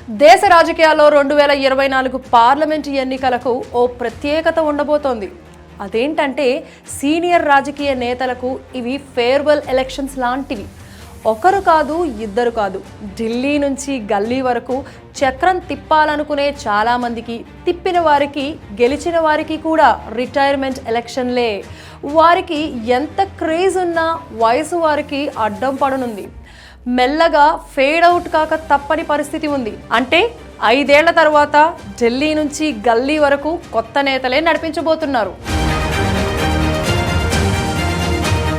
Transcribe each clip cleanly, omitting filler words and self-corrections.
దేశ రాజకీయాల్లో 2024 పార్లమెంటు ఎన్నికలకు ఓ ప్రత్యేకత ఉండబోతోంది. అదేంటంటే సీనియర్ రాజకీయ నేతలకు ఇవి ఫేర్వెల్ ఎలక్షన్స్ లాంటివి. ఒకరు కాదు, ఇద్దరు కాదు, ఢిల్లీ నుంచి గల్లీ వరకు చక్రం తిప్పాలనుకునే చాలామందికి, తిప్పిన వారికి, గెలిచిన వారికి కూడా రిటైర్మెంట్ ఎలక్షన్లే. వారికి ఎంత క్రేజ్ ఉన్నా వయసు వారికి అడ్డం పడనుంది. మెల్లగా ఫేడ్ అవుట్ కాక తప్పని పరిస్థితి ఉంది. అంటే 5 ఏళ్ల తర్వాత ఢిల్లీ నుంచి గల్లీ వరకు కొత్త నేతలే నడిపించబోతున్నారు.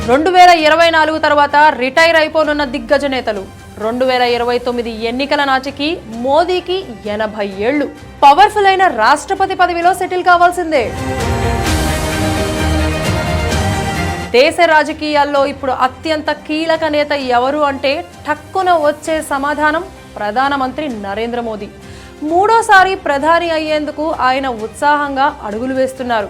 2024 తర్వాత రిటైర్ అయిపోనున్న దిగ్గజ నేతలు. 2029 ఎన్నికల నాటికి మోదీకి 80 ఏళ్లు. పవర్ఫుల్ అయిన రాష్ట్రపతి పదవిలో సెటిల్ కావాల్సిందే. దేశ రాజకీయాల్లో ఇప్పుడు అత్యంత కీలక నేత ఎవరు అంటే ఠక్కున వచ్చే సమాధానం ప్రధానమంత్రి నరేంద్ర మోదీ. 3వ సారి ప్రధాని అయ్యేందుకు ఆయన ఉత్సాహంగా అడుగులు వేస్తున్నారు.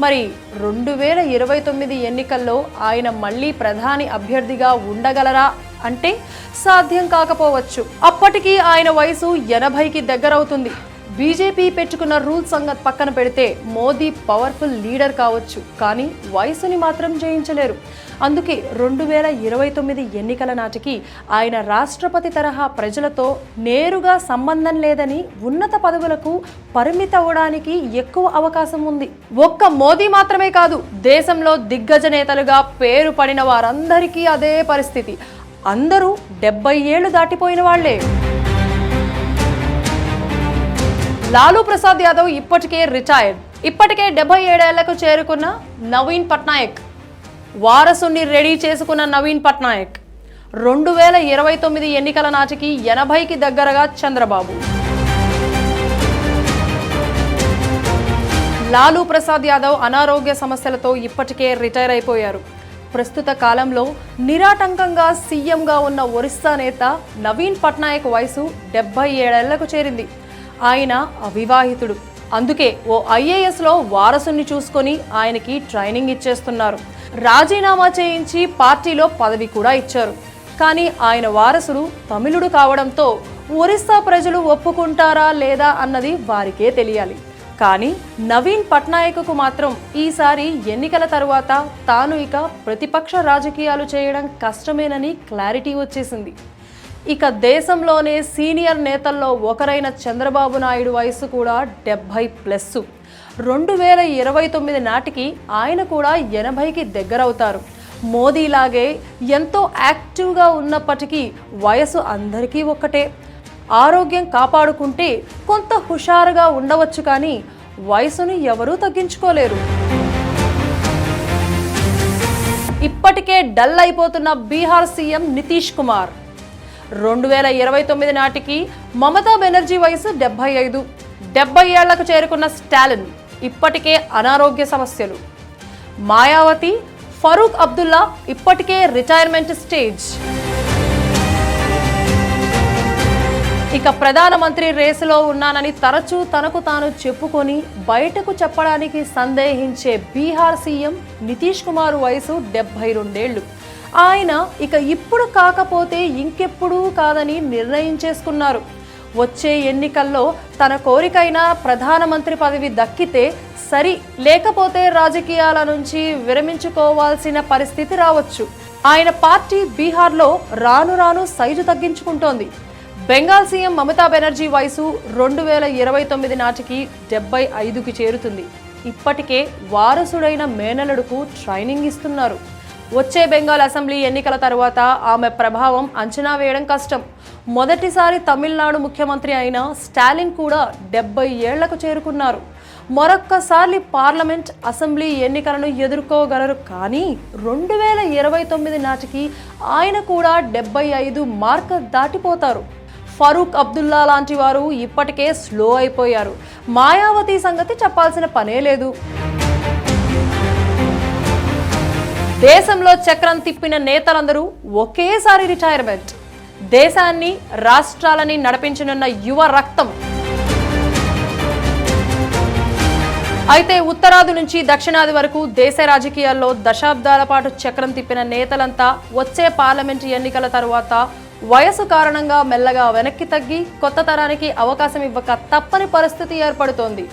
మరి 2029 ఎన్నికల్లో ఆయన మళ్ళీ ప్రధాని అభ్యర్థిగా ఉండగలరా అంటే సాధ్యం కాకపోవచ్చు. అప్పటికి ఆయన వయసు 80కి దగ్గరవుతుంది. బీజేపీ పెట్టుకున్న రూల్స్ సంగతి పక్కన పెడితే మోదీ పవర్ఫుల్ లీడర్ కావచ్చు, కానీ వయసుని మాత్రం జయించలేరు. అందుకే 2029 ఎన్నికల నాటికి ఆయన రాష్ట్రపతి తరహా ప్రజలతో నేరుగా సంబంధం లేదని ఉన్నత పదవులకు పరిమితమవడానికి ఎక్కువ అవకాశం ఉంది. ఒక్క మోదీ మాత్రమే కాదు, దేశంలో దిగ్గజ నేతలుగా పేరు పడిన వారందరికీ అదే పరిస్థితి. అందరూ 70 ఏళ్లు దాటిపోయిన వాళ్లే. లాలూ ప్రసాద్ యాదవ్ ఇప్పటికే రిటైర్డ్. ఇప్పటికే 77 ఏళ్లకు చేరుకున్న నవీన్ పట్నాయక్, వారసుని రెడీ చేసుకున్న నవీన్ పట్నాయక్. 2029 ఎన్నికల నాటికి 80కి దగ్గరగా చంద్రబాబు. లాలూ ప్రసాద్ యాదవ్ అనారోగ్య సమస్యలతో ఇప్పటికే రిటైర్ అయిపోయారు. ప్రస్తుత కాలంలో నిరాటంకంగా సీఎంగా ఉన్న ఒరిస్సా నేత నవీన్ పట్నాయక్ వయసు 77 ఏళ్లకు చేరింది. ఆయన అవివాహితుడు. అందుకే ఓ ఐఏఎస్లో వారసుని చూసుకొని ఆయనకి ట్రైనింగ్ ఇచ్చేస్తున్నారు. రాజీనామా చేయించి పార్టీలో పదవి కూడా ఇచ్చారు. కానీ ఆయన వారసుడు తమిళుడు కావడంతో ఒరిస్సా ప్రజలు ఒప్పుకుంటారా లేదా అన్నది వారికే తెలియాలి. కానీ నవీన్ పట్నాయక్కు మాత్రం ఈసారి ఎన్నికల తరువాత తాను ఇక ప్రతిపక్ష రాజకీయాలు చేయడం కష్టమేనని క్లారిటీ వచ్చేసింది. ఇక దేశంలోనే సీనియర్ నేతల్లో ఒకరైన చంద్రబాబు నాయుడు వయసు కూడా 70+. 2029 నాటికి ఆయన కూడా 80కి దగ్గరవుతారు. మోదీలాగే ఎంతో యాక్టివ్గా ఉన్నప్పటికీ వయసు అందరికీ ఒక్కటే. ఆరోగ్యం కాపాడుకుంటే కొంత హుషారుగా ఉండవచ్చు, కానీ వయసును ఎవరూ తగ్గించుకోలేరు. ఇప్పటికే డల్ అయిపోతున్న బీహార్ సీఎం నితీష్ కుమార్. 2029 నాటికి మమతా బెనర్జీ వయసు 75. 70 ఏళ్లకు చేరుకున్న స్టాలిన్ ఇప్పటికే అనారోగ్య సమస్యలు. మాయావతి, ఫరూక్ అబ్దుల్లా ఇప్పటికే రిటైర్మెంట్ స్టేజ్. ఇక ప్రధానమంత్రి రేసులో ఉన్నానని తరచూ తనకు తాను చెప్పుకొని బయటకు చెప్పడానికి సందేహించే బీహార్ సీఎం నితీష్ కుమార్ వయసు 72 ఏళ్లు. ఆయన ఇక ఇప్పుడు కాకపోతే ఇంకెప్పుడూ కాదని నిర్ణయించేసుకున్నారు. వచ్చే ఎన్నికల్లో తన కోరికైన ప్రధానమంత్రి పదవి దక్కితే సరి, లేకపోతే రాజకీయాల నుంచి విరమించుకోవాల్సిన పరిస్థితి రావచ్చు. ఆయన పార్టీ బీహార్లో రాను రాను సైజు తగ్గించుకుంటోంది. బెంగాల్ సీఎం మమతా బెనర్జీ వయసు 2029 నాటికి 75కి చేరుతుంది. ఇప్పటికే వారసుడైన మేనలుడుకు ట్రైనింగ్ ఇస్తున్నారు. వచ్చే బెంగాల్ అసెంబ్లీ ఎన్నికల తర్వాత ఆమె ప్రభావం అంచనా వేయడం కష్టం. మొదటిసారి తమిళనాడు ముఖ్యమంత్రి అయిన స్టాలిన్ కూడా 70 ఏళ్లకు చేరుకున్నారు. మరొక్కసారి పార్లమెంట్, అసెంబ్లీ ఎన్నికలను ఎదుర్కోగలరు. కానీ 2029 నాటికి ఆయన కూడా 75 మార్క్ దాటిపోతారు. ఫరూక్ అబ్దుల్లా లాంటి వారు ఇప్పటికే స్లో అయిపోయారు. మాయావతి సంగతి చెప్పాల్సిన పనే లేదు. దేశంలో చక్రం తిప్పిన నేతలందరూ ఒకేసారి రిటైర్మెంట్. దేశాన్ని, రాష్ట్రాలని నడిపించనున్న యువ రక్తం. అయితే ఉత్తరాది నుంచి దక్షిణాది వరకు దేశ రాజకీయాల్లో దశాబ్దాల పాటు చక్రం తిప్పిన నేతలంతా వచ్చే పార్లమెంటు ఎన్నికల తరువాత వయసు కారణంగా మెల్లగా వెనక్కి తగ్గి కొత్త తరానికి అవకాశం ఇవ్వక తప్పని పరిస్థితి ఏర్పడుతోంది.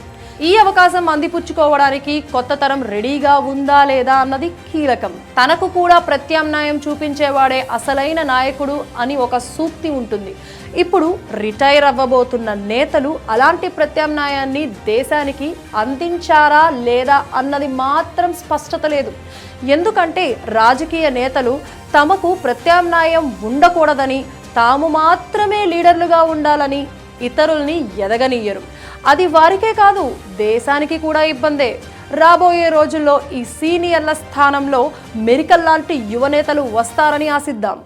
ఈ అవకాశం అందిపుచ్చుకోవడానికి కొత్త తరం రెడీగా ఉందా లేదా అన్నది కీలకం. తనకు కూడా ప్రత్యామ్నాయం చూపించేవాడే అసలైన నాయకుడు అని ఒక సూక్తి ఉంటుంది. ఇప్పుడు రిటైర్ అవ్వబోతున్న నేతలు అలాంటి ప్రత్యామ్నాయాన్ని దేశానికి అందించారా లేదా అన్నది మాత్రం స్పష్టత లేదు. ఎందుకంటే రాజకీయ నేతలు తమకు ప్రత్యామ్నాయం ఉండకూడదని, తాము మాత్రమే లీడర్లుగా ఉండాలని ఇతరుల్ని ఎదగనియ్యరు. అది వారికే కాదు, దేశానికి కూడా ఇబ్బందే. రాబోయే రోజుల్లో ఈ సీనియర్ల స్థానంలో మెరికల్ లాంటి యువనేతలు వస్తారని ఆశిద్దాం.